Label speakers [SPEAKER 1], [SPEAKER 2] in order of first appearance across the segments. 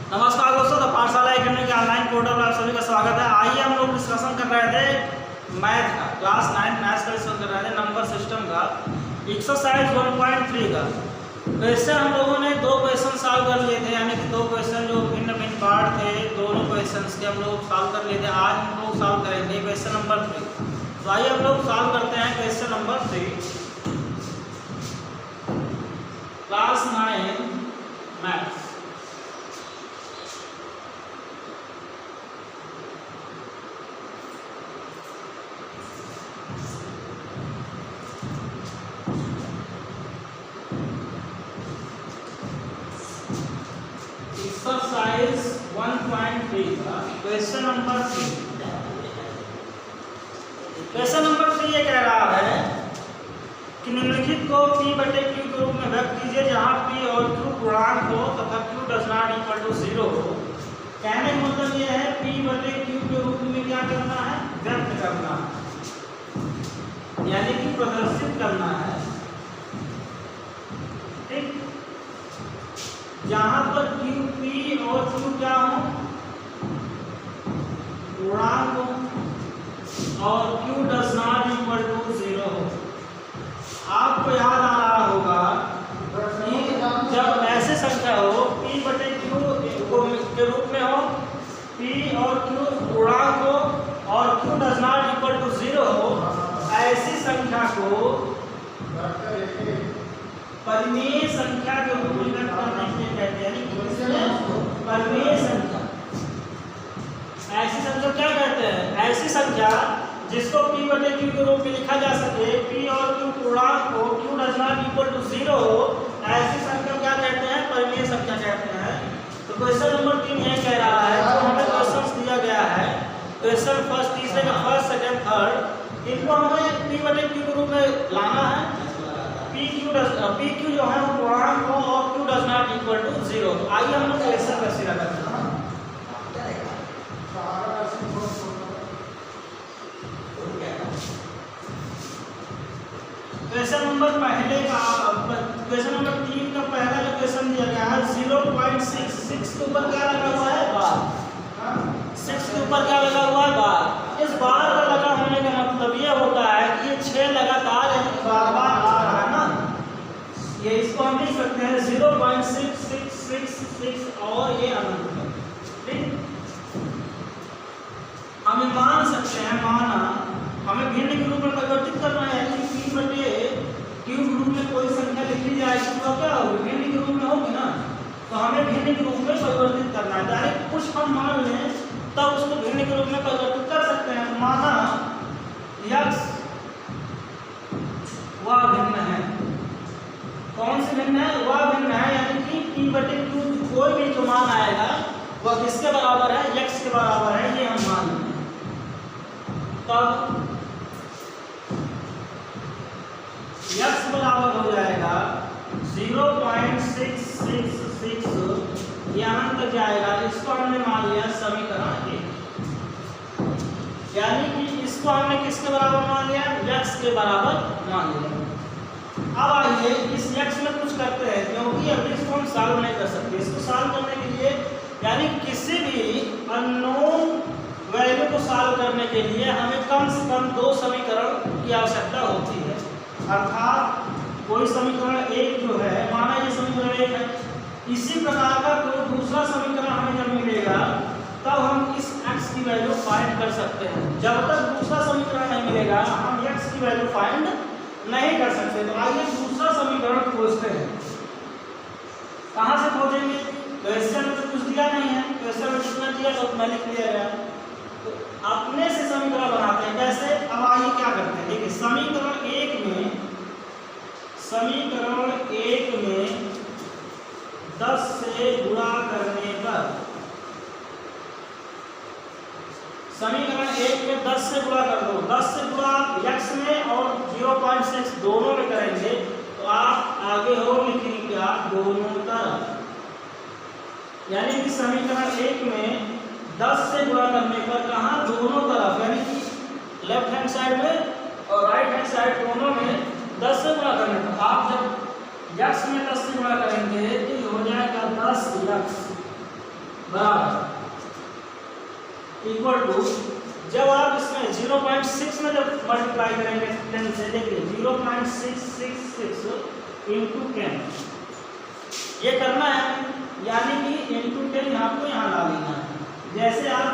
[SPEAKER 1] नमस्कार दोस्तों, तो पाठशाला एकेडमी के ऑनलाइन पोर्टल पर आप सभी का स्वागत है। आइए हम लोग डिस्कशन कर रहे थे मैथ का, क्लास 9 मैथ्स का डिस्कशन कर रहे थे, नंबर सिस्टम का, एक्सरसाइज 1.3 का। वैसे हम लोगों ने दो क्वेश्चन सॉल्व कर लिए थे, यानी कि दो क्वेश्चन जो भिन्न भिन्न पार्ट थे, दोनों क्वेश्चन के हम लोग सॉल्व कर लिए थे। आज हम लोग सॉल्व करेंगे क्वेश्चन नंबर 3। तो आइए हम लोग सॉल्व करते हैं question number 3, class 9 maths. Exercise 1.3 का क्वेश्चन नंबर 3। क्वेश्चन नंबर 3 ये कह रहा है कि निम्नलिखित को P बटे Q के रूप में व्यक्त कीजिए, जहां P और Q पूर्णांक हो तथा Q does not equal to 0 हो। कहने का मतलब यह है P बटे Q के रूप में क्या करना है, व्यक्त करना है, यानी कि प्रदर्शित करना है। ठीक, जहां पर P और Q क्या हो, पूर्णांक हो और Q does not equal to 0 हो। आपको याद आ रहा होगा कि जब ऐसे संख्या हो P बटे Q के रूप में हो, P और Q पूर्णांक हो और Q does not equal to 0 हो, ऐसी संख्या को परिमेय संख्या के रूप में व्यक्त करने के लिए कहते हैं। परिमेय संख्या, ऐसी संख्या क्या कहते हैं, ऐसी संख्या जिसको P बटे Q के रूप में लिखा जा सके, P और Q पूर्णांक हो, Q does not equal to 0 हो, ऐसी संख्या क्या कहते हैं, परिमेय संख्या कहते हैं। तो क्वेश्चन नंबर 3 ये कह रहा है, जो हमें क्वेश्चन दिया गया है, क्वेश्चन फर्स्ट, तीसरे का फर्स्ट, सेकंड, थर्ड, इनको हमें P बटे Q के रूप में लाना है। PQ जो है वो पूर्णांक हो और Q does not equal to 0। तो आइए हम लोग क्वेश्चन का सिरा करते हैं। क्वेश्चन नंबर 3 का पहला जो क्वेश्चन दिया गया है 0.66 के ऊपर क्या लगा हुआ है, बार। 6 के ऊपर क्या लगा हुआ है, बार। इस बार का लगा होने का मतलब ये होता है कि ये 6 लगातार बार-बार आ रहा है ना, ये इसको हम लिख सकते हैं 0.6666 और ये अनंत है। ठीक, हम मान सकते हैं, माना हमें भिन्न के रूप में परिवर्तित करना है, यानी P बटे Q के रूप में कोई संख्या लिखी जाएगी तो क्या होगी, भिन्न के रूप में होगी ना। तो हमें भिन्न के रूप में परिवर्तित करना है, डायरेक्ट कुछ हम मान लें तब उसको भिन्न के रूप में परिवर्तित कर सकते हैं। माना x वह भिन्न है, कौन से भिन्न है, वह भिन्न है, यानी कि P बटे Q कोई भी जो मान आएगा वह किसके बराबर है, x के बराबर है, ये हम मान लें। तब x बराबर हो जाएगा 0.666, ये अनंत तक जाएगा। इसको हमने मान लिया समीकरण 1, यानी कि इसको हमने किसके बराबर मान लिया, x के बराबर मान लिया। अब आइए इस x में कुछ करते हैं, क्योंकि अभी इसको हम सॉल्व नहीं कर सकते। इसको सॉल्व करने के लिए, यानी किसी भी अननोन वैल्यू को सॉल्व करने के लिए हमें कम से कम 2 समीकरण की आवश्यकता होती है। अर्थात कोई समीकरण 1 जो है, माना ये समीकरण 1 है, इसी प्रकार का कोई दूसरा समीकरण हमें जब मिलेगा तब हम इस x की वैल्यू फाइंड कर सकते हैं। जब तक दूसरा समीकरण नहीं मिलेगा हम x की वैल्यू फाइंड नहीं कर सकते। तो आइए दूसरा समीकरण खोजते हैं। कहाँ से खोजेंगे, क्वेश्चन में तो कुछ दिया नहीं है, क्वेश्चन में जितना दिया तो उतना लिख लिया गया। तो अपने से समीकरण बनाते हैं, कैसे। अब आइए क्या करते हैं, देखिए समीकरण 1 में 10 से गुणा करने पर, समीकरण 1 में 10 से गुणा कर दो, 10 से गुणा x में और 0.6 दोनों में करेंगे तो आप आगे हो लिखेंगे क्या, दोनों तरफ। यानी कि समीकरण 1 में 10 से गुणा करने पर कहाँ, दोनों तरफ, यानी कि लेफ्ट हैंड साइड में और राइट हैंड साइड दोनों में 10 से गुणा करने पर आप जब x में 10 से गुणा करेंगे तो ये हो जाएगा 10x बराबर इक्वल टू, जब आप इसमें 0.6 में जब मल्टीप्लाई करेंगे 10 से, देखिए 0.666 इंटू 10 ये करना है, यानी कि इंटू 10 आपको यहाँ ला लेना है। जैसे आप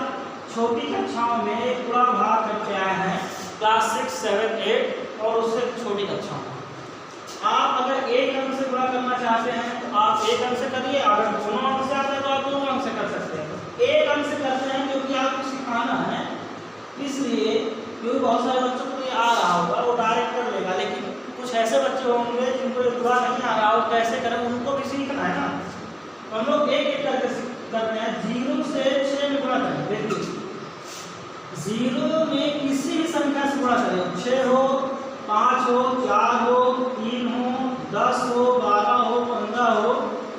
[SPEAKER 1] छोटी कक्षाओं में पूरा भाग करके आए हैं क्लास 6, 7, 8 और उससे छोटी कक्षाओं में, आप अगर एक अंक से गुणा करना चाहते हैं तो आप एक अंक से करिए, अगर दोनों अंक से आते हैं तो आप दोनों अंक से कर सकते हैं। एक अंक से करते हैं क्योंकि आपको सिखाना है, इसलिए क्योंकि बहुत सारे बच्चों को ये आ रहा होगा वो डायरेक्ट कर लेगा, लेकिन कुछ ऐसे बच्चे होंगे जिनको ये पूरा नहीं आ रहा हो, कैसे करें उनको भी सीखना है ना। तो हम लोग एक एक करके करते हैं। 0 से 6 में गुणा करें, देखिए 0 में किसी भी संख्या से गुणा करें, 6 हो, 5 हो, 4 हो, 3 हो, 10 हो, 12 हो, 15 हो,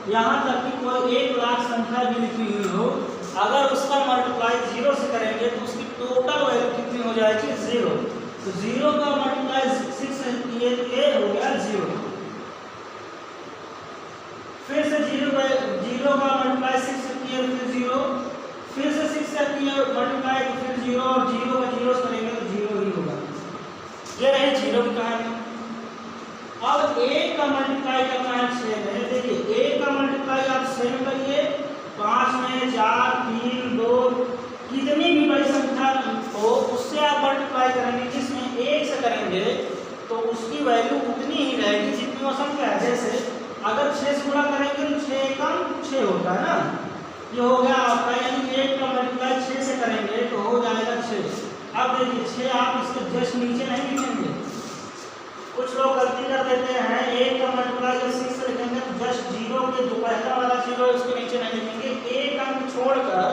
[SPEAKER 1] यहाँ तक कि कोई 1 लाख संख्या भी लिखी हुई हो, अगर उसका मल्टीप्लाई 0 से करेंगे तो उसकी टोटल वैल्यू कितनी हो जाएगी? 0। तो 0 का मल्टीप्लाई 6 से किए तो ये हो गया 0। फिर से 0 का मल्टीप्लाई 6 से किए तो फिर 0, फिर से 6 से किए मल्टीप्लाई तो फिर 0, और 0 का 0 से करेंगे तो 0 ही होगा। ये रही 0 की कहानी। अब 1 का मल्टीप्लाई करना है 6 में, देखिए 1 का मल्टीप्लाई आप 6 में करिए, 5 में, 4, 3, 2, कितनी भी बड़ी संख्या हो उससे आप मल्टीप्लाई करेंगे, जिसमें 1 से करेंगे तो उसकी वैल्यू उतनी ही रहेगी जितनी वो संख्या है। जैसे अगर 6 से गुणा करेंगे तो 6 कम 6 होता है ना, ये हो गया आपका, यानी 1 का मल्टीप्लाई 6 से करेंगे तो हो जाएगा 6। अब देखिए 6 आप इसके जस्ट नीचे नहीं लिखेंगे, कुछ लोग गलती कर देते हैं, 1 का मल्टीप्लाई जब 6 से लिखेंगे तो जस्ट 0 के जो पहला वाला 0 है उसके नीचे नहीं लिखेंगे, 1 अंक छोड़कर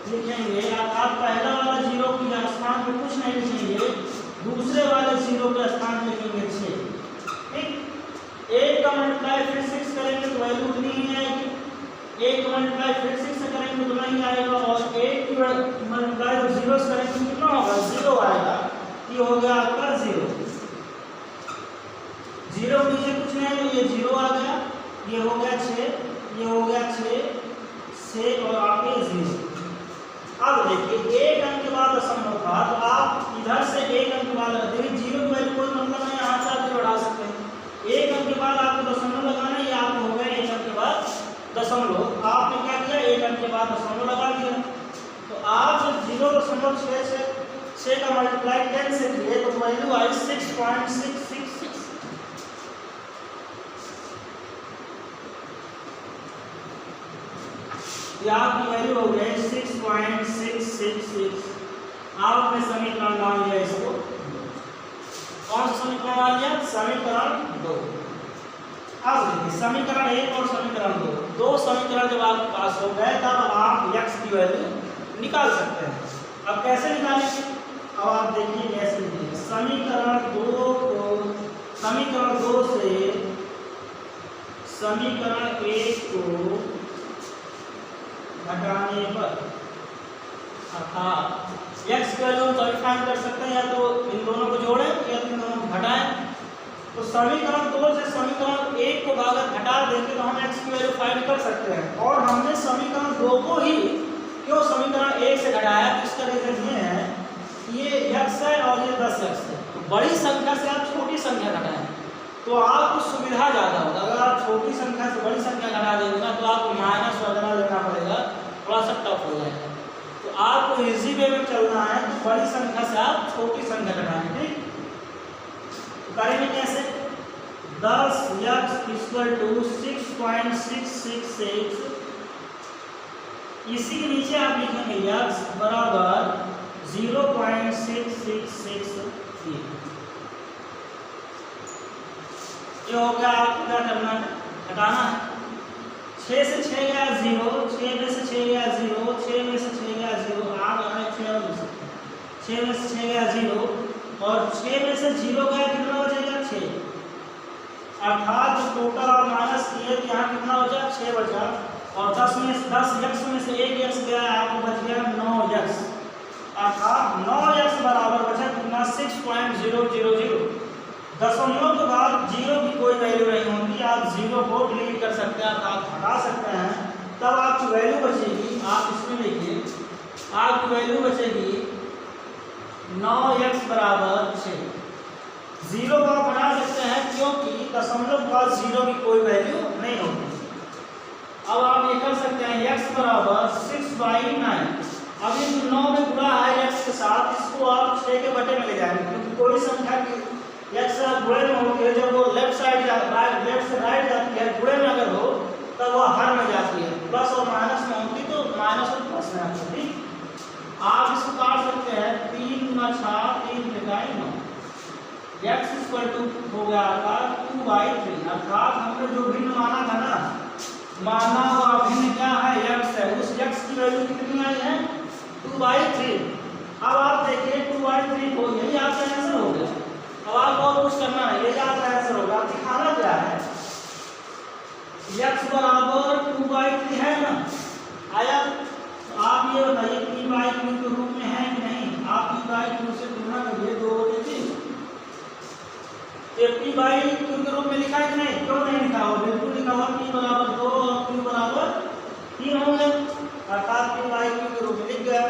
[SPEAKER 1] लिखेंगे। आप पहला वाला 0 के स्थान पे कुछ नहीं लिखेंगे, दूसरे वाले 0 के स्थान पे लिखेंगे 6। ठीक, 1 का मल्टीप्लाई फिर 6 करेंगे तो वैल्यू उतनी ही आएगी, 1 का मल्टीप्लाई फिर 6 से करेंगे तो नहीं आएगा, और 1 की मल्टीप्लाई 0 से करेंगे तो कितना होगा? 0 आएगा। ये हो गया आपका 0। 0 नीचे कुछ नहीं है तो ये 0 आ गया, ये हो गया 6, ये हो गया 6 और आपके 0। अब देखिए 1 अंक के बाद दशमलव था, तो आप इधर से 1 अंक के बाद देखिए 0 की वैल्यू कोई मतलब नहीं, यहाँ से आप बढ़ा सकते हैं। 1 अंक के बाद आपको दशमलव लगाना है, ये आपको हो गया 1 अंक के बाद दशमलव। आपने क्या किया? 1 अंक के बाद दशमलव लगा दिया। तो आप जब 0.6 से 6 का मल्टीप्लाई 10 से किए तो वैल्यू आई 6.666। ये आपकी वैल्यू हो गई 6.666। आपने समीकरण मान लिया इसको, कौन सा समीकरण मान लिया? समीकरण 2। अब देखिए समीकरण 1 और समीकरण 2, दो समीकरण जब आपके पास हो गए तब आप x की वैल्यू निकाल सकते हैं। अब कैसे निकालेंगे? अब आप देखिए कैसे निकालेंगे। समीकरण 2 से समीकरण 1 को घटाने पर अर्थात x की वैल्यू हम तभी फाइंड कर सकते हैं, या तो इन दोनों को जोड़ें या इन दोनों को घटाएं। तो समीकरण 2 से समीकरण 1 को अगर घटा देंगे तो हम x की वैल्यू फाइंड कर सकते हैं। और हमने समीकरण 2 को ही क्यों समीकरण 1 से घटाया, तो इसका रीजन ये है, ये x है और ये 10x है, तो बड़ी संख्या से आप छोटी संख्या घटाएं तो आपको सुविधा ज़्यादा होगा। अगर आप छोटी संख्या से बड़ी संख्या घटा देंगे ना तो आपको माइनस वगैरह लेना पड़ेगा, थोड़ा सा टफ हो जाएगा। तो आपको इजी वे में चलना है, तो बड़ी संख्या से आप छोटी संख्या घटाएंगे। ठीक, करेंगे कैसे? 10x = 6.666, इसी के नीचे आप लिखेंगे x बराबर 0.666। ये हो गया, आपको क्या करना है? घटाना है। 6 से 6 गया 0, 6 में से 6 गया 0, 6 में से 6 गया 0, आप आए 6 और 6 में से 6 गया 0, और 6 में से 0 गया कितना बचेगा? 6। अर्थात जो टोटल आप माइनस किए तो यहाँ कितना बचा? 6 बचा। और 10 x में से 1 x गया, आपको बच गया 9x। अर्थात 9x बराबर बचा कितना? 6.000। दशमलव के बाद 0 की कोई वैल्यू नहीं होती, आप 0 को डिलीट कर सकते हैं, आप हटा सकते हैं, तब आपकी वैल्यू बचेगी आप इसमें देखिए आपकी वैल्यू बचेगी 9x बराबर 6। जीरो को आप बना सकते हैं क्योंकि दशमलव के बाद जीरो की कोई वैल्यू नहीं होती। अब आप ये कर सकते हैं x बराबर 6/9। अब ये 9 में गुणा है x के साथ, इसको आप 6 के बटे में ले जाएंगे क्योंकि कोई संख्या की x से गुणे में होती है, जब वो लेफ्ट से राइट जाती है गुणे में अगर हो तब वो हर में जाती है, प्लस और माइनस में होती तो माइनस और प्लस में आती है। ठीक, आप इसको काट सकते हैं 3 × 6 3 × 9 x हो गया आपका 2/3। अर्थात हमने जो भिन्न माना था ना, माना हुआ भिन्न क्या है x है, उस x की वैल्यू कितनी आई है 2/3। अब आप देखिए 2/3 को यही आपका आंसर हो गया। अब आप और कुछ करना है, यही आपका आंसर होगा। आप दिखाना क्या है x बराबर 2/3 है ना, आया। आप ये बताइए p/q के रूप में है कि नहीं। आप p/q से तुलना करिए 2/3, p/q के रूप में लिखा है कि नहीं, क्यों नहीं लिखा हो, बिल्कुल लिखा हुआ p बराबर 2 और q बराबर 3 होंगे, अर्थात p/q के रूप में लिख गया।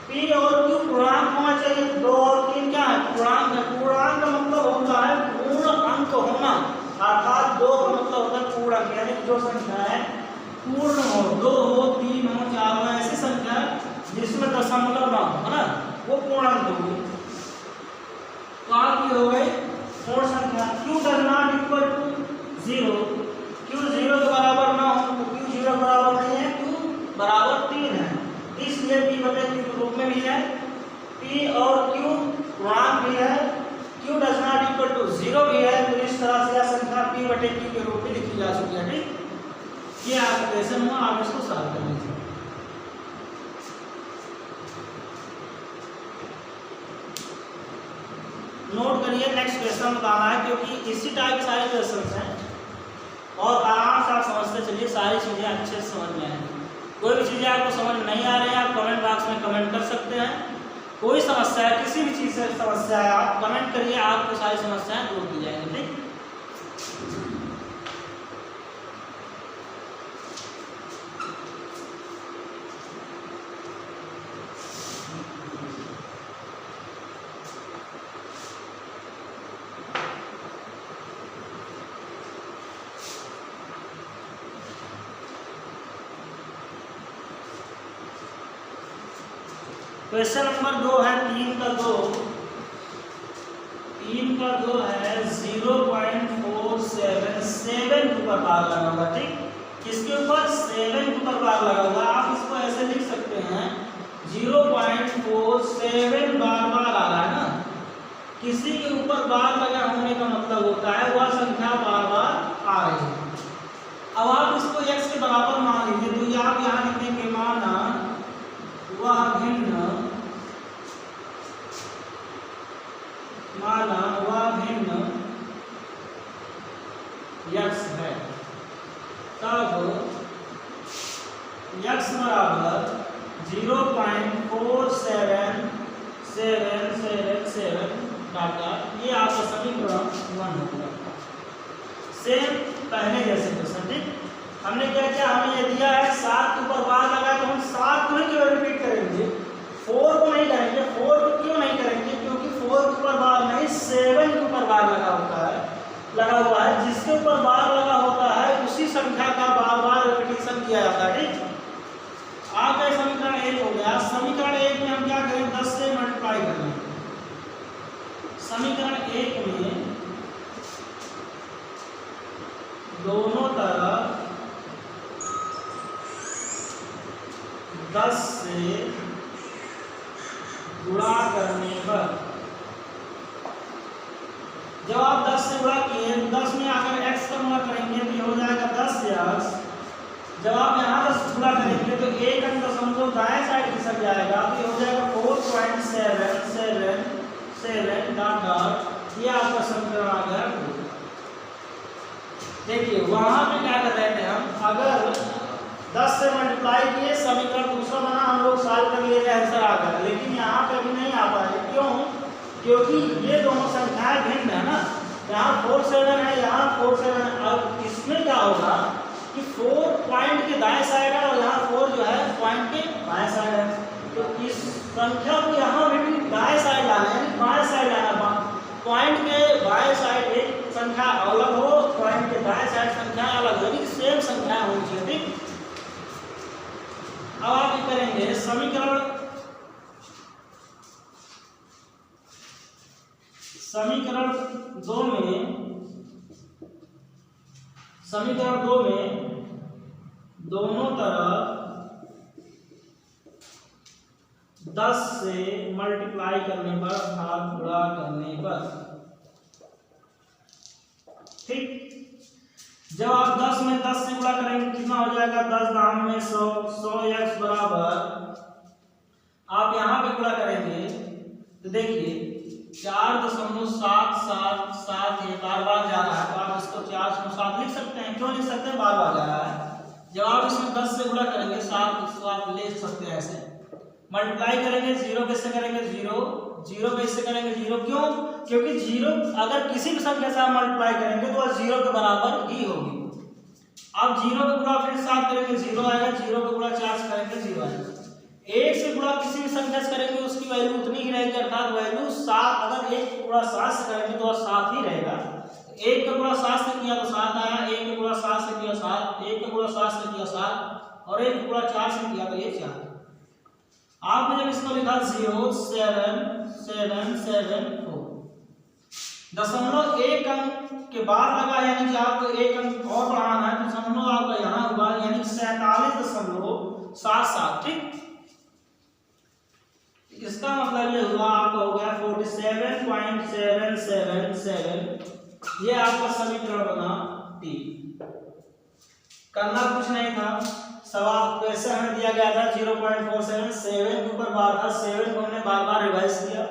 [SPEAKER 1] p और q पूर्णांक होना चाहिए, 2 और 3 क्या है पूर्णांक है। पूर्णांक का मतलब होता है पूर्ण अंक होना, अर्थात 2 का मतलब होता है पूर्ण अंक, यानी जो संख्या है पूर्ण हो, 2 हो 3 हो 4 हो, ऐसी संख्या जिसमें दशमलव ना हो, है ना, वो पूर्णांक होगी। तो आप ये हो गए पूर्ण संख्या। q does not equal to 0, q 0 के बराबर ना हो तो q 0 के बराबर नहीं है, q बराबर 3 है, इसलिए p/q के रूप में भी है। p और q पूर्णांक भी है, q does not equal to 0 भी है, तो इस तरह से यह संख्या p/q के रूप में लिखी जा सकती है। ठीक, ये आपका क्वेश्चन हुआ, आप इसको सॉल्व कर लीजिए। नोट करिए, नेक्स्ट क्वेश्चन बताना है क्योंकि इसी टाइप के सारे क्वेश्चन हैं और आराम से आप समझते चलिए, सारी चीज़ें अच्छे से समझ में आएंगी। कोई भी चीज़ें आपको समझ नहीं आ रही है आप कमेंट बॉक्स में कमेंट कर सकते हैं। कोई समस्या है, किसी भी चीज़ से समस्या है, आप कमेंट करिए, आपको सारी समस्याएं दूर की जाएंगी। ठीक, क्वेश्चन नंबर 2 है 3 का 2 है 0.477 के ऊपर बार लगा हुआ। ठीक, किसके ऊपर 7 के ऊपर बार लगा हुआ। आप इसको ऐसे लिख सकते हैं 0.47 बार आ रहा है ना, किसी के ऊपर बार लगा होने का मतलब होता है वह संख्या बार आ रही है। अब आप इसको x के बराबर मान लीजिए, तो आप यहाँ लिखेंगे माना वह भिन्न x है, तब x बराबर 0.4777 डाटा, ये आपका समीकरण 1 होगा। सेम पहले जैसे क्वेश्चन। ठीक, हमने क्या किया, हमें ये दिया है 7 के ऊपर बार लगा, तो हम 7 को ही क्यों रिपीट करेंगे, 4 को नहीं करेंगे। 4 को क्यों नहीं करेंगे, क्योंकि 4 के ऊपर बार नहीं 7 के ऊपर बार लगा हुआ है, जिसके ऊपर बार लगा होता है उसी संख्या का बार बार रिपीटिशन किया जाता है। ठीक, आपका समीकरण 1 हो गया। समीकरण 1 में हम क्या करें, 10 से मल्टीप्लाई करें। समीकरण 1 में दोनों तरफ 10 से गुणा करने पर, जब आप 10 से गुणा किए 10 में अगर x का गुणा करेंगे तो ये हो जाएगा 10x। जब आप यहाँ 10 गुणा करेंगे तो एक अंक दशमलव दाएं साइड खिसक जाएगा, तो ये हो जाएगा 4.777 डॉट डॉट, ये आपका समीकरण आ गया। देखिए वहां पे क्या कर रहे थे हम, अगर 10 से मल्टीप्लाई किए समीकरण दूसरा बना, हम लोग सॉल्व कर लिए आंसर आ गया, लेकिन यहाँ पे अभी नहीं आ पाए। क्यों, क्योंकि ये दोनों संख्याएं भिन्न है ना, यहाँ 47 है, यहाँ 47 है। अब इसमें क्या होगा, कि 4 पॉइंट के दाएं साइड है और यहाँ 4 जो है पॉइंट के बाएं साइड है। तो इस संख्या को यहाँ भी दाएं साइड लाना है, यानी बाएं साइड लाना। पॉइंट के बाएं साइड एक संख्या अलग हो, पॉइंट के दाएं साइड संख्या अलग हो, यानी सेम संख्या होनी चाहिए। ठीक, अब आप ये करेंगे समीकरण 2 में दोनों तरफ 10 से मल्टीप्लाई करने पर अर्थात गुणा करने पर, ठीक, जब आप 10 में 10 से गुणा करेंगे कितना हो जाएगा, 10 दाम में 100, 100x बराबर, आप यहाँ पे गुणा करेंगे तो देखिए 4.777 ये बार बार जा रहा है, तो आप इसको 4.7 लिख सकते हैं। क्यों लिख सकते हैं, बार बार जा रहा है। जब आप इसमें 10 से गुणा करेंगे 7, इसको आप ले सकते हैं ऐसे, मल्टीप्लाई करेंगे 0 कैसे करेंगे, 0 कैसे करेंगे, 0 क्यों, क्योंकि 0 अगर किसी भी संख्या से आप मल्टीप्लाई करेंगे तो 0 के बराबर ही होगी। अब 0 का गुणा फिर 7 करेंगे 0 आएगा, 0 का गुणा 4 से करेंगे 0 आएगा। 1 से गुणा किसी भी संख्या से करेंगे उसकी वैल्यू उतनी ही रहेगी, अर्थात वैल्यू 7। अगर 1 का गुणा 7 से करेंगे तो 7 ही रहेगा। 1 का गुणा 7 से किया तो 7 आया, 1 का गुणा 7 से किया 7, 1 का गुणा 7 से किया 7 और 1 का गुणा 4 से किया तो ये 4। आपने जब इसको लिखा 07774, दशमलव 1 अंक के बाद लगा, यानी कि आपको 1 अंक और बढ़ाना है, तो दशमलव आपका यहाँ होगा, यानी 47.77। ठीक, इसका मतलब ये हुआ आपका हो गया 47.777। ये आपका समीकरण बना टी। करना कुछ नहीं था, सवाल क्वेश्चन हमें दिया गया था 0.47, 7 के ऊपर बार था, 7 को हमने बार बार रिवाइज किया।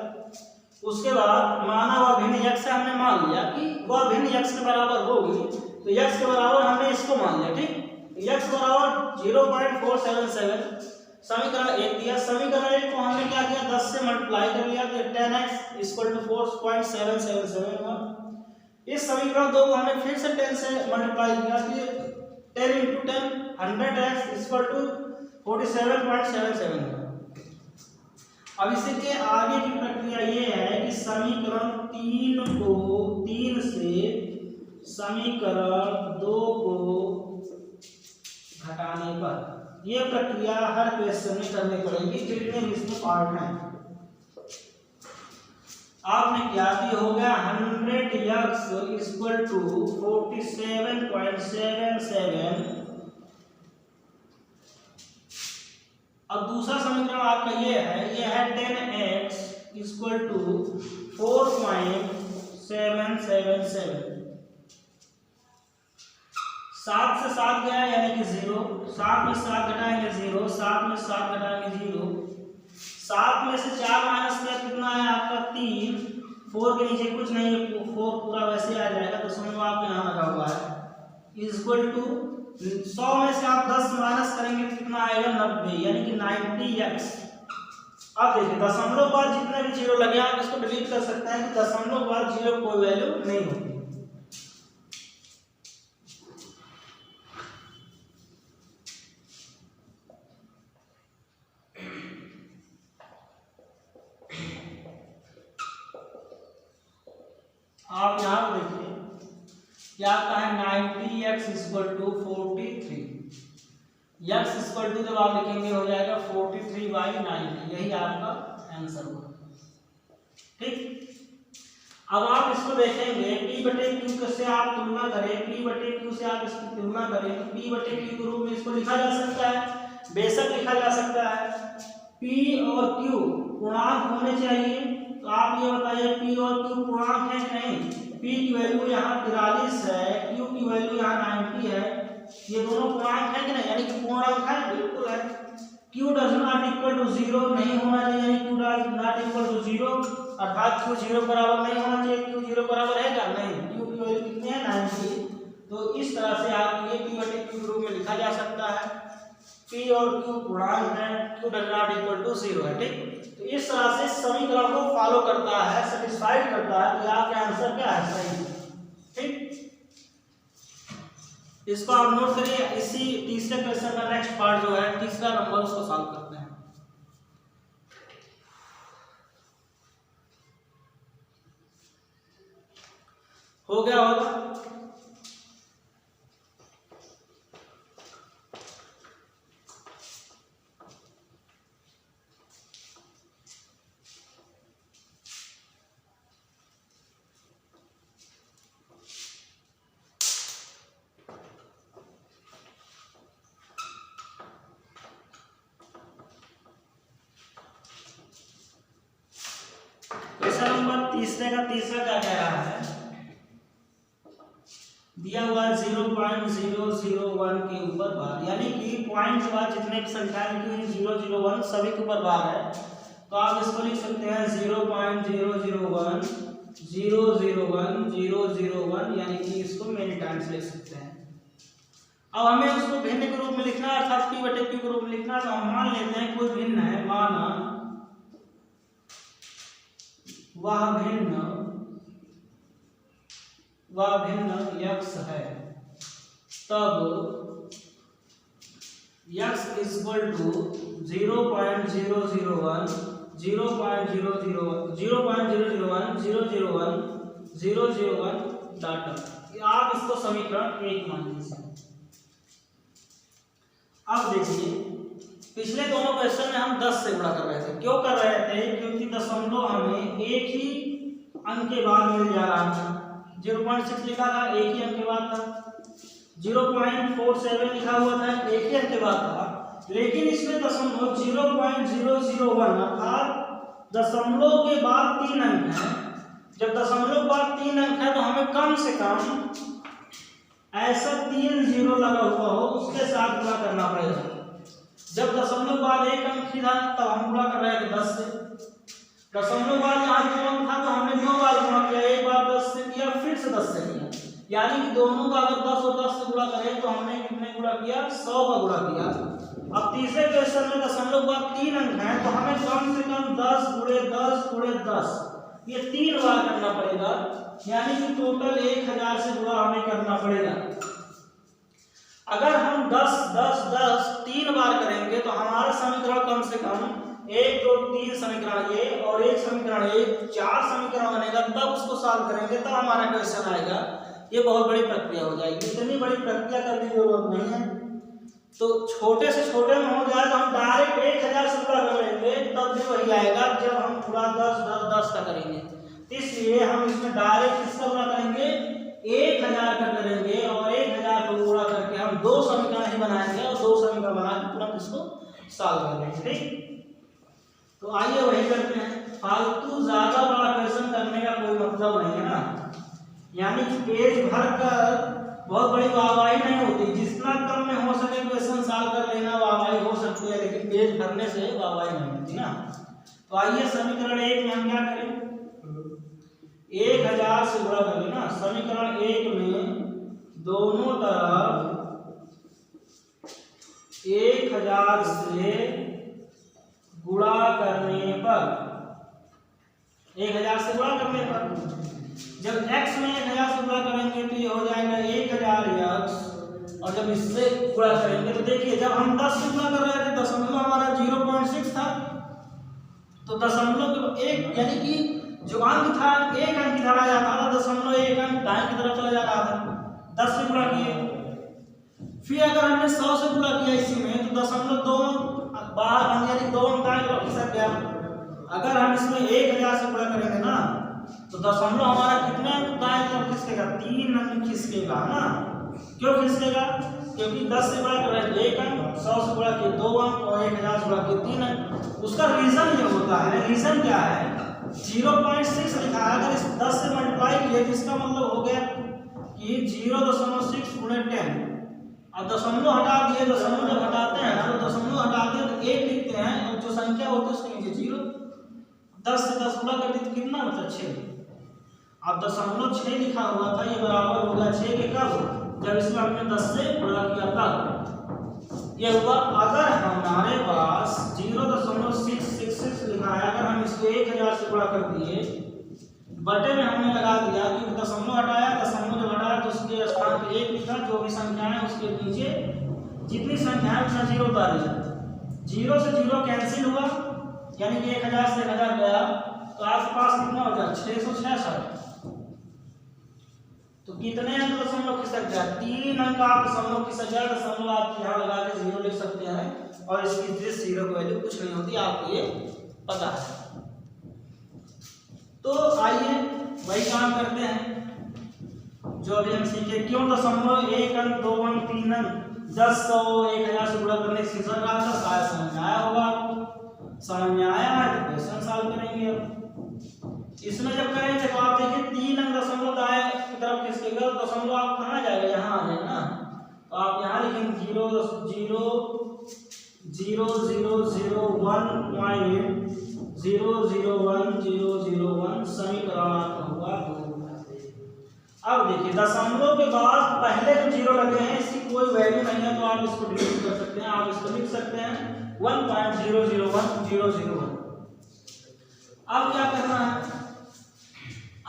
[SPEAKER 1] उसके बाद माना वह भिन्न x से हमने मान लिया कि वह भिन्न x के बराबर होगी, तो x के बराबर हमने इसको मान लिया। ठीक, x बराबर 0.477, समीकरण 1 दिया। समीकरण 1 को हमने क्या किया, 10 से मल्टीप्लाई कर लिया, तो 10x = 4.777 हुआ। इस समीकरण 2 को हमने फिर से 10 से मल्टीप्लाई किया, तो 10 × 10 100x = 47.77 हुआ। अब इसी के आगे की प्रक्रिया ये है कि समीकरण 3 को 3 से समीकरण 2 को घटाने पर, ये प्रक्रिया हर क्वेश्चन में करनी पड़ेगी, जितने भी इसमें पार्ट हैं। आपने क्या कि हो गया 100x = 47.77। अब दूसरा समीकरण आपका ये है 10x = 4.777। 7 से 7 गया यानी कि 0, 7 में 7 घटाएंगे 0, 7 में 7 घटाएंगे 0, 7 में से 4 माइनस किया कितना है आपका 3, 4 के नीचे कुछ नहीं है, 4 पूरा वैसे आ जाएगा, तो समझो आप यहाँ लगा हुआ है = 100 में से आप 10 माइनस करेंगे कितना आएगा 90, यानी कि 90x। अब देखिए दशमलव बाद जितने भी 0 लगे आप इसको डिलीट कर सकते हैं कि दशमलव बाद 0 कोई वैल्यू नहीं होती। आप यहाँ पर देखिए क्या आता है 90x = 43। x = जब आप लिखेंगे हो जाएगा 43/90, यही आपका आंसर होगा। ठीक, अब आप इसको देखेंगे p/q से आप तुलना करें, p/q से आप इसकी तुलना करें, तो p/q के रूप में इसको लिखा जा सकता है, बेशक लिखा जा सकता है। p और q पूर्णांक होने चाहिए, तो आप ये बताइए p और q पूर्णांक है कि नहीं। p की वैल्यू यहाँ 43 है, q की वैल्यू यहाँ 90 है, ये दोनों पूर्णांक है कि नहीं, यानी कि पूर्णांक है, बिल्कुल है। q ≠ 0 नहीं होना चाहिए, यानी q ≠ 0, अर्थात q 0 बराबर नहीं होना चाहिए। q 0 बराबर है क्या, नहीं, q की वैल्यू कितनी है 90। तो इस तरह से आप ये p/q के रूप में लिखा जा सकता है। p और q पूर्णांक है, q ≠ 0 है। ठीक, तो इस तरह से समीकरण को फॉलो करता है, सेटिस्फाइड करता है कि आपका आंसर क्या है, सही। ठीक, इसको आप नोट करिए। इसी तीसरे क्वेश्चन का नेक्स्ट पार्ट जो है तीसरा नंबर उसको सॉल्व करते हैं। हो गया होगा। क्वेश्चन नंबर तीसरे का तीसरा क्या कह रहा है, दिया हुआ 0.001 के ऊपर बार, यानी कि पॉइंट के बाद जितने भी संख्या लिखी हुई 001 सभी के ऊपर बार है, तो आप इसको लिख सकते हैं 0.001 001 001, यानी कि इसको मेनी टाइम्स लिख सकते हैं। अब हमें उसको भिन्न के रूप में लिखना है, अर्थात p बटे q के रूप में लिखना है। तो हम मान लेते हैं कोई भिन्न है, माना वह भिन्न x है, तब x इक्वल टू 0.001 0.001 001 डाटा। आप इसको समीकरण 1 मान लीजिए। अब देखिए पिछले दोनों क्वेश्चन में हम 10 से गुणा कर रहे थे। क्यों कर रहे थे? क्योंकि दशमलव हमें एक ही अंक के बाद मिल जा रहा था। 0.6 लिखा था, एक ही अंक के बाद था। 0.47 लिखा हुआ था, एक ही अंक के बाद था। लेकिन इसमें दशमलव 0.001 अर्थात दशमलव के बाद 3 अंक है। जब दशमलव के बाद 3 अंक है तो हमें कम से कम ऐसा 3 0 लगा हुआ हो उसके साथ गुणा करना पड़ेगा। जब दशमलव के बाद 1 अंक ही था तब हम गुणा कर रहे थे 10 से। दशमलव के बाद यहाँ 2 अंक था तो हमने 2 बार गुणा किया, एक बार 10 से किया फिर से 10 से किया, यानी कि दोनों का अगर 10 और 10 से गुणा करें तो हमने कितने गुणा किया? 100 का गुणा किया। अब तीसरे क्वेश्चन में दशमलव के बाद 3 अंक हैं तो हमें कम से कम 10 गुणे 10 गुणे 10 ये 3 बार करना पड़ेगा, यानी कि टोटल 1000 से गुणा हमें करना पड़ेगा। अगर हम 10 10 10 3 बार करेंगे तो हमारा समीकरण कम से कम 1 2 3 समीकरण ये और एक समीकरण ये 4 समीकरण बनेगा, तब उसको सॉल्व करेंगे तब हमारा क्वेश्चन आएगा। ये बहुत बड़ी प्रक्रिया हो जाएगी, इतनी बड़ी प्रक्रिया करने की जरूरत नहीं है। तो छोटे से छोटे में हो जाए तो हम डायरेक्ट 1000 से गुणा कर लेंगे, तब भी वही आएगा जब हम पूरा 10 10 10 का करेंगे। इसलिए हम इसमें डायरेक्ट किसका गुणा करेंगे? 1000 का करेंगे और 1000 को गुणा करके हम 2 समीकरण ही बनाएंगे और 2 समीकरण बना के तुरंत इसको सॉल्व कर लेंगे। ठीक, तो आइए वही करते हैं। फालतू ज्यादा बड़ा क्वेश्चन करने का कोई मतलब नहीं है ना, यानी कि पेज भर कर बहुत बड़ी वाहवाही नहीं होती। जितना कम में हो सके क्वेश्चन सॉल्व कर लेना वाहवाही हो सकती है, लेकिन पेज भरने से वाहवाही नहीं होती ना। तो आइए समीकरण 1 में हम क्या करें? 1000 से गुणा कर लेना। समीकरण 1 में दोनों तरफ 1000 से गुणा करने पर 1000 से गुणा करने पर जब x में 1000 से गुणा करेंगे तो ये हो जाएगा 1000x, और जब इससे गुणा करेंगे तो देखिए जब हम 10 से गुणा कर रहे थे दशमलव हमारा 0.6 था, तो दशमलव के एक यानी कि जो अंक था 1 अंक धरा जाता था, दशमलव 1 अंक दाएं की तरफ चला जा रहा था। 10 से गुणा किए, फिर अगर हमने 100 से गुणा किया इसी में तो दशमलव 2 बाहर यानी 2 अंक दाएं की तरफ खिसक गया। अगर हम इसमें 1000 से गुणा करेंगे ना तो दशमलव हमारा कितने दाएं की तरफ खिसकेगा? 3 अंक खिसकेगा ना। क्यों खिसकेगा? क्योंकि 10 से गुणा कर रहे थे 1 अंक, 100 से गुणा किए 2 अंक और 1000 से गुणा किए 3 अंक। उसका रीजन ये होता है, रीजन क्या है? 0.6 लिखा है, अगर इस 10 से मल्टीप्लाई किए तो इसका मतलब हो गया कि 0.6 गुणे 10। अब दशमलव हटा दिए, दशमलव जब हटाते हैं तो दशमलव हटाते हैं तो 1 लिखते हैं और जो संख्या होती है उसके नीचे 0। 10 से 10 गुणा कर दी तो कितना बचा? 6। अब दशमलव 6 लिखा हुआ था, ये बराबर हो गया 6 के कब? जब इसमें हमने 10 से गुणा किया तब ये हुआ। अगर हमारे पास 0.666 लिखा है, अगर हम इसको 1000 से गुणा कर दिए बटे में हमने लगा दिया क्योंकि दशमलव हटाया, दशमलव जब हटाया तो उसके स्थान पे 1 लिखा, जो भी संख्या है उसके नीचे जितनी संख्या है उतना 0 उतार दिया। 0 से 0 कैंसिल हुआ, यानी कि 1000 से 1000 गया, तो आपके पास कितना हो जाए 666। तो कितने अंक दशमलव खिसक गया, 3 अंक आप दशमलव खिसक गया। दशमलव आप यहाँ लगा के 0 लिख सकते हैं और इसकी जिस 0 की वैल्यू कुछ नहीं होती, आपको ये पता है। तो आइए वही काम करते हैं जो अभी हम सीखे। क्यों दशमलव 1 अंक 2 अंक 3 अंक 10 100 1000 से गुणा करने से खिसक रहा था, शायद समझ में आया होगा आपको। समझ में आया है तो क्वेश्चन सॉल्व करेंगे। अब इसमें जब करेंगे तो आप देखिए 3 अंक दशमलव दाएं की तरफ खिसकेगा, तो दशमलव आप कहाँ जाएगा, यहाँ आ जाएगा ना। तो आप यहाँ लिखेंगे 0 0 0 0 0 1 0 0 1 0 0 1 समीकरण आपका हुआ 2। अब देखिए दशमलव के बाद पहले जो 0 लगे हैं इसकी कोई वैल्यू नहीं है, तो आप इसको डिलीट कर सकते हैं। आप इसको लिख सकते हैं 1.001 अब क्या करना है,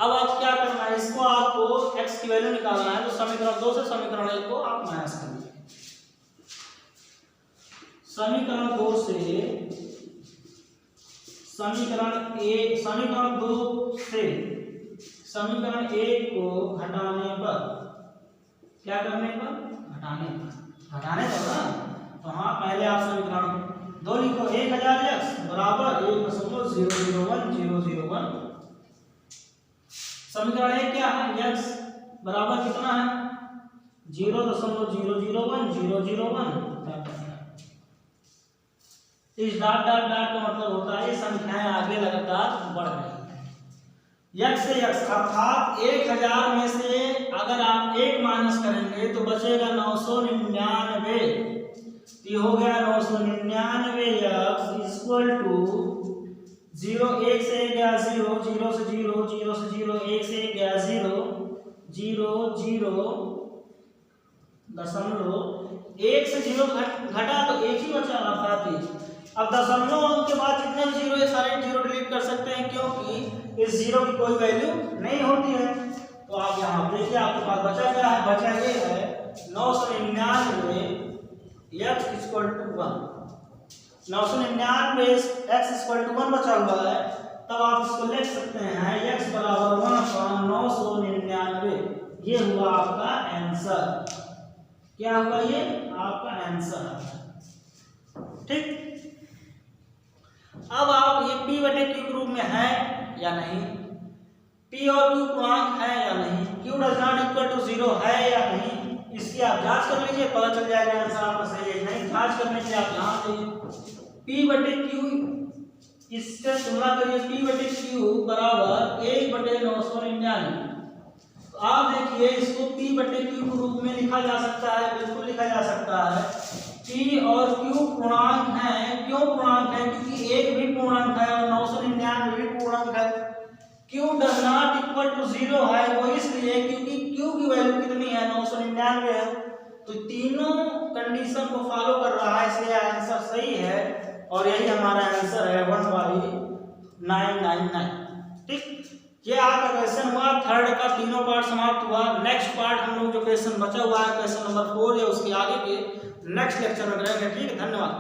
[SPEAKER 1] अब आप क्या करना है, इसको आपको x की वैल्यू निकालना है। तो समीकरण 2 से समीकरण 1 को आप माइनस कर लीजिए। समीकरण 2 से समीकरण 1, समीकरण 2 से समीकरण 1 को घटाने पर, क्या करने पर, घटाने पर ना। तो हाँ, पहले आप समीकरण 2 लिखो, 1000x बराबर 1.001001। समीकरण 1 क्या है, x बराबर कितना है 0.001001। इस डॉट डॉट डॉट का मतलब होता है ये संख्याएं आगे लगातार बढ़ रही है। x से x अर्थात 1000 में से अगर आप 1 माइनस करेंगे तो बचेगा 999। ये हो गया 999 x इक्वल टू 0 1 से 1 गया 0 0 से 0 0 से 0 1 से 1 गया 0 0 0 दशमलव 1 से 0 घटा तो 1 ही बचा अर्थात 1। अब दशमलव अंक के बाद जितने भी 0 है सारे 0 डिलीट कर सकते हैं, क्योंकि इस 0 की कोई वैल्यू नहीं होती है। तो आप यहाँ देखिए आपके पास बचा क्या है, बचा ये है 999 x equal to 1। 999 x equal to 1 बचा हुआ है, तब आप इसको लिख सकते हैं x बराबर 1/999। ये हुआ आपका आंसर। क्या हुआ, ये आपका आंसर। ठीक, अब आप ये p बटे q के रूप में है या नहीं, p और q पूर्णांक है या नहीं, q does not equal to 0 है या नहीं, इसकी आप जांच कर लीजिए, पता चल जाएगा आंसर आपका सही है नहीं। जांच करने के लिए आप यहाँ पे p बटे q इससे तुलना करिए, p बटे q बराबर 1/999। तो आप देखिए इसको p बटे q के रूप में लिखा जा सकता है, बिल्कुल लिखा जा सकता है। p और q पूर्णांक है, क्यों पूर्णांक है, क्योंकि 1 भी पूर्णांक है और 999 भी पूर्णांक है। q does not equal to 0 है, वो इसलिए क्योंकि q की वैल्यू कितनी है 999 है। तो तीनों कंडीशन को फॉलो कर रहा है, इसलिए आंसर सही है और यही हमारा आंसर है 1/999। ठीक, ये आपका क्वेश्चन हुआ, थर्ड का तीनों पार्ट समाप्त हुआ। नेक्स्ट पार्ट हम लोग जो क्वेश्चन बचा हुआ है क्वेश्चन नंबर 4 या उसके आगे के नेक्स्ट लेक्चर में करेंगे। ठीक है, धन्यवाद।